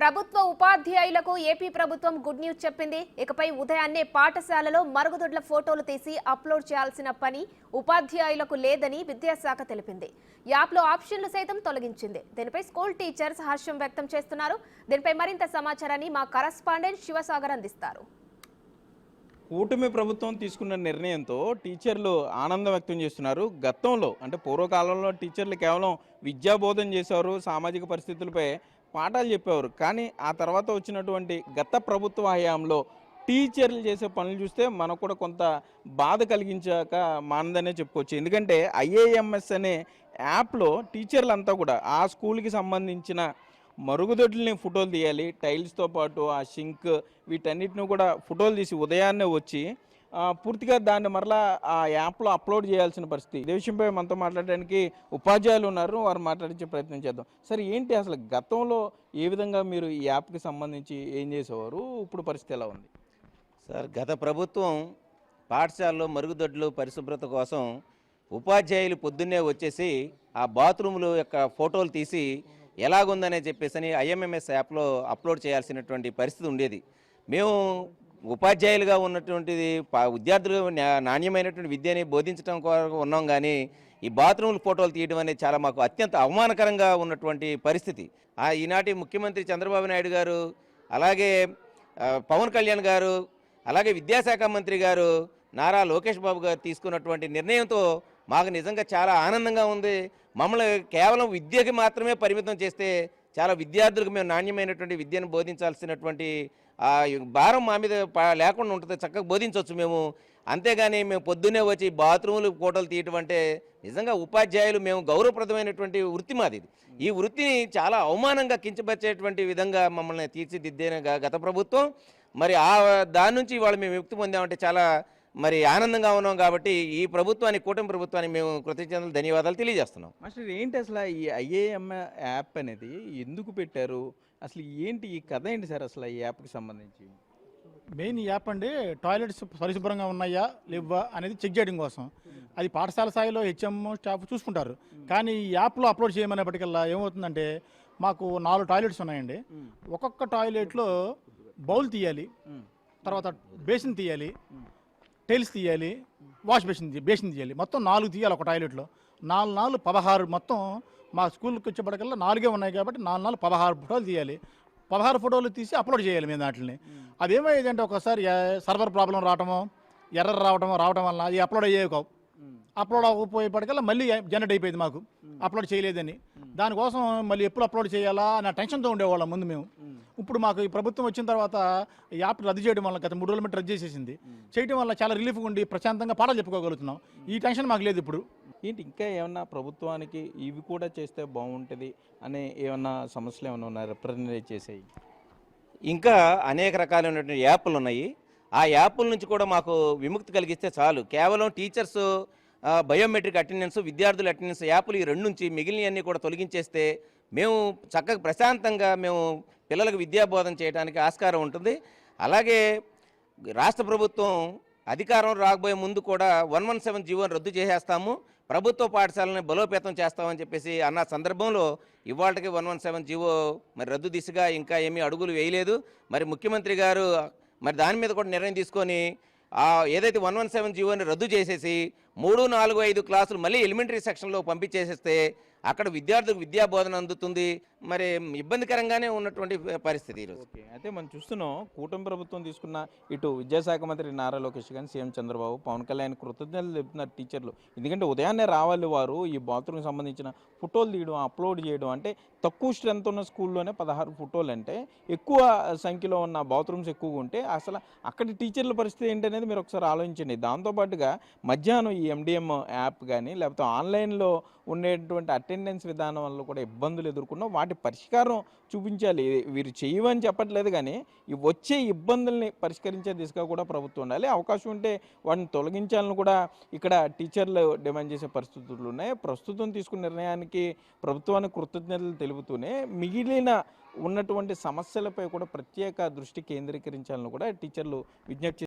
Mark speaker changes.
Speaker 1: ప్రభుత్వ ఉపాధ్యాయులకు ఏపీ ప్రభుత్వం గుడ్ న్యూస్ చెప్పింది. ఇకపై ఉదయాన్నే పాఠశాలలో మరుగుదొడ్ల ఫోటోలు తీసి అప్లోడ్ చేయాల్సిన పని ఉపాధ్యాయులకు లేదని విద్యాశాఖ తెలిపింది. యాప్లో ఆప్షన్లు సైతం తొలగించింది. దీనిపై స్కూల్ టీచర్స్ హర్షం వ్యక్తం చేస్తున్నారు. దీనిపై మరింత సమాచారాన్ని మా కరెస్పాండెంట్ శివసాగర్ అందిస్తారు.
Speaker 2: కూటమి ప్రభుత్వం తీసుకున్న నిర్ణయంతో టీచర్లు ఆనందం వ్యక్తం చేస్తున్నారు. గతంలో అంటే పూర్వకాలంలో టీచర్లు కేవలం విద్యాబోధన చేసేవారు, సామాజిక పరిస్థితులపై పాఠాలు చెప్పేవారు. కానీ ఆ తర్వాత వచ్చినటువంటి గత ప్రభుత్వ హయాంలో టీచర్లు చేసే పనులు చూస్తే మనకు కూడా కొంత బాధ కలిగించాక మానదనే చెప్పుకోవచ్చు. ఎందుకంటే ఐఏఎంఎస్ అనే యాప్లో టీచర్లంతా కూడా ఆ స్కూల్కి సంబంధించిన మరుగుదొడ్లని ఫోటోలు తీయాలి. టైల్స్తో పాటు ఆ సింక్ వీటన్నిటిని కూడా ఫోటోలు తీసి ఉదయాన్నే వచ్చి పూర్తిగా దాన్ని మరలా ఆ యాప్లో అప్లోడ్ చేయాల్సిన పరిస్థితి. ఇదే విషయంపై మనతో మాట్లాడడానికి ఉపాధ్యాయులు ఉన్నారు, వారు మాట్లాడించే ప్రయత్నం చేద్దాం. సరే, ఏంటి అసలు గతంలో ఏ విధంగా మీరు ఈ యాప్కి సంబంధించి ఏం చేసేవారు, ఇప్పుడు పరిస్థితి ఎలా ఉంది?
Speaker 3: సార్, గత ప్రభుత్వం పాఠశాలలో మరుగుదొడ్లు పరిశుభ్రత కోసం ఉపాధ్యాయులు పొద్దున్నే వచ్చేసి ఆ బాత్రూముల యొక్క ఫోటోలు తీసి ఎలాగుందనే చెప్పేసి ఐఎంఎంఎస్ యాప్లో అప్లోడ్ చేయాల్సినటువంటి పరిస్థితి ఉండేది. మేము ఉపాధ్యాయులుగా ఉన్నటువంటిది విద్యార్థులు నాణ్యమైనటువంటి విద్యని బోధించడం కొరకు ఉన్నాం. కానీ ఈ బాత్రూముల ఫోటోలు తీయడం అనేది చాలా మాకు అత్యంత అవమానకరంగా ఉన్నటువంటి పరిస్థితి. ఈనాటి ముఖ్యమంత్రి చంద్రబాబు నాయుడు గారు, అలాగే పవన్ కళ్యాణ్ గారు, అలాగే విద్యాశాఖ మంత్రి గారు నారా లోకేష్ బాబు గారు తీసుకున్నటువంటి నిర్ణయంతో మాకు నిజంగా చాలా ఆనందంగా ఉంది. మమ్మల్ని కేవలం విద్యకి మాత్రమే పరిమితం చేస్తే చాలా విద్యార్థులకు మేము నాణ్యమైనటువంటి విద్యను బోధించాల్సినటువంటి భారం మా మీద లేకుండా ఉంటుంది, చక్కగా బోధించవచ్చు మేము. అంతేగాని మేము పొద్దున్నే వచ్చి బాత్రూములు ఫోటోలు తీయటం అంటే నిజంగా ఉపాధ్యాయులు మేము గౌరవప్రదమైనటువంటి వృత్తి మాది. ఈ వృత్తిని చాలా అవమానంగా కించపరిచేటువంటి విధంగా మమ్మల్ని తీర్చిదిద్దేన గత ప్రభుత్వం. మరి దాని నుంచి వాళ్ళు మేము విముక్తి పొందామంటే చాలా మరి ఆనందంగా ఉన్నాం. కాబట్టి ఈ ప్రభుత్వానికి, కూటమి ప్రభుత్వానికి మేము కృతజ్ఞతలు, ధన్యవాదాలు తెలియజేస్తున్నాం.
Speaker 2: అసలు ఏంటి అసలు ఈ ఐఏఎం యాప్ అనేది ఎందుకు పెట్టారు? అసలు ఏంటి ఈ కథ ఏంటి సార్ అసలు ఈ యాప్కి సంబంధించి?
Speaker 4: మెయిన్ యాప్ అండి టాయిలెట్స్ పరిశుభ్రంగా ఉన్నాయా లేవా అనేది చెక్ చేయడం కోసం. అది పాఠశాల స్థాయిలో హెచ్ఎం స్టాఫ్ చూసుకుంటారు. కానీ ఈ యాప్లో అప్లోడ్ చేయమనేప్పటికల్లా ఏమవుతుందంటే మాకు 4 టాయిలెట్స్ ఉన్నాయండి. ఒక్కొక్క టాయిలెట్లో బౌల్ తీయాలి, తర్వాత బేసిన్ తీయాలి, టైల్స్ తీయాలి, వాష్ బేసిన్ తీయాలి. మొత్తం 4 తీయాలి ఒక టాయిలెట్లో. 4 16 మొత్తం. మా స్కూల్కి వచ్చేప్పటికల్లా 4 ఉన్నాయి కాబట్టి 4 16 ఫోటోలు తీయాలి. 16 ఫోటోలు తీసి అప్లోడ్ చేయాలి మేము దాంట్ని. అదేమైందంటే ఒకసారి సర్వర్ ప్రాబ్లం రావటమో, ఎర్రర్ రావటం వల్ల అది అప్లోడ్ అయ్యేవి కావు. అప్లోడ్ అవ్వకపోయేపటికల్లా మళ్ళీ జనరేట్ అయిపోయింది మాకు, అప్లోడ్ చేయలేదని. దానికోసం మళ్ళీ ఎప్పుడు అప్లోడ్ చేయాలా అన్న టెన్షన్తో ఉండేవాళ్ళం ముందు మేము. ఇప్పుడు మాకు ఈ ప్రభుత్వం వచ్చిన తర్వాత ఈ యాప్ రద్దు చేయడం వల్ల, గత 3 రోజుల మట్టి రద్దు చేసేసింది. చేయడం వల్ల చాలా రిలీఫ్గా ఉండి ప్రశాంతంగా పాఠాలు చెప్పుకోగలుగుతున్నాం. ఈ టెన్షన్ మాకు లేదు ఇప్పుడు.
Speaker 2: ఏంటి ఇంకా ఏమన్నా ప్రభుత్వానికి ఇవి కూడా చేస్తే బాగుంటుంది అనే ఏమన్నా సమస్యలు ఏమైనా ఉన్నాయి రిప్రజెంట్ చేసేవి?
Speaker 3: ఇంకా అనేక రకాలైనటువంటి యాప్లు ఉన్నాయి. ఆ యాప్ల నుంచి కూడా మాకు విముక్తి కలిగిస్తే చాలు. కేవలం టీచర్స్ బయోమెట్రిక్ అటెండెన్స్, విద్యార్థుల అటెండెన్స్ యాప్లు ఈ 2 నుంచి మిగిలినవన్నీ కూడా తొలగించేస్తే మేము చక్కగా ప్రశాంతంగా మేము పిల్లలకు విద్యాబోధన చేయడానికి ఆస్కారం ఉంటుంది. అలాగే రాష్ట్ర ప్రభుత్వం అధికారం రాకపోయే ముందు కూడా 117 జీవోని రద్దు చేసేస్తాము, ప్రభుత్వ పాఠశాలని బలోపేతం చేస్తామని చెప్పేసి అన్న సందర్భంలో ఇవాళకి 117 జీవో మరి రద్దు దిశగా ఇంకా ఏమీ అడుగులు వేయలేదు. మరి ముఖ్యమంత్రి గారు మరి దాని మీద కూడా నిర్ణయం తీసుకొని ఏదైతే 117 జీవోని రద్దు చేసేసి 3, 4, 5 క్లాసులు మళ్ళీ ఎలిమెంటరీ సెక్షన్లో పంపించేసేస్తే అక్కడ విద్యార్థులకు విద్యాబోధన అందుతుంది. మరి ఇబ్బందికరంగానే ఉన్నటువంటి పరిస్థితి ఈరోజు.
Speaker 2: అయితే మనం చూస్తున్నాం, కూటమి ప్రభుత్వం తీసుకున్న ఇటు విద్యాశాఖ మంత్రి నారా లోకేష్ కానీ, సీఎం చంద్రబాబు, పవన్ కళ్యాణ్ కృతజ్ఞతలు చెప్తున్నారు టీచర్లు. ఎందుకంటే ఉదయాన్నే రావాలి వారు ఈ బాత్రూమ్కి సంబంధించిన ఫోటోలు తీయడం, అప్లోడ్ చేయడం. అంటే తక్కువ స్ట్రెంత్ ఉన్న స్కూల్లోనే 16 ఫోటోలు అంటే ఎక్కువ సంఖ్యలో ఉన్న బాత్రూమ్స్ ఎక్కువగా ఉంటే అసలు అక్కడి టీచర్ల పరిస్థితి ఏంటనేది మీరు ఒకసారి ఆలోచించండి. దాంతోపాటుగా మధ్యాహ్నం ఈ ఎండిఎం యాప్ కానీ లేకపోతే ఆన్లైన్లో ఉండేటువంటి అటెండెన్స్ విధానం వల్ల కూడా ఇబ్బందులు ఎదుర్కొన్నాం. వాటి పరిష్కారం చూపించాలి. వీరు చేయవని చెప్పట్లేదు, కానీ ఈ వచ్చే ఇబ్బందుల్ని పరిష్కరించే దిశగా కూడా ప్రభుత్వం ఉండాలి. అవకాశం ఉంటే వాటిని తొలగించాలని కూడా ఇక్కడ టీచర్లు డిమాండ్ చేసే పరిస్థితులు ఉన్నాయి. ప్రస్తుతం తీసుకున్న నిర్ణయానికి ప్రభుత్వానికి కృతజ్ఞతలు తెలుపుతూనే మిగిలిన ఉన్నటువంటి సమస్యలపై కూడా ప్రత్యేక దృష్టి కేంద్రీకరించాలని కూడా టీచర్లు విజ్ఞప్తి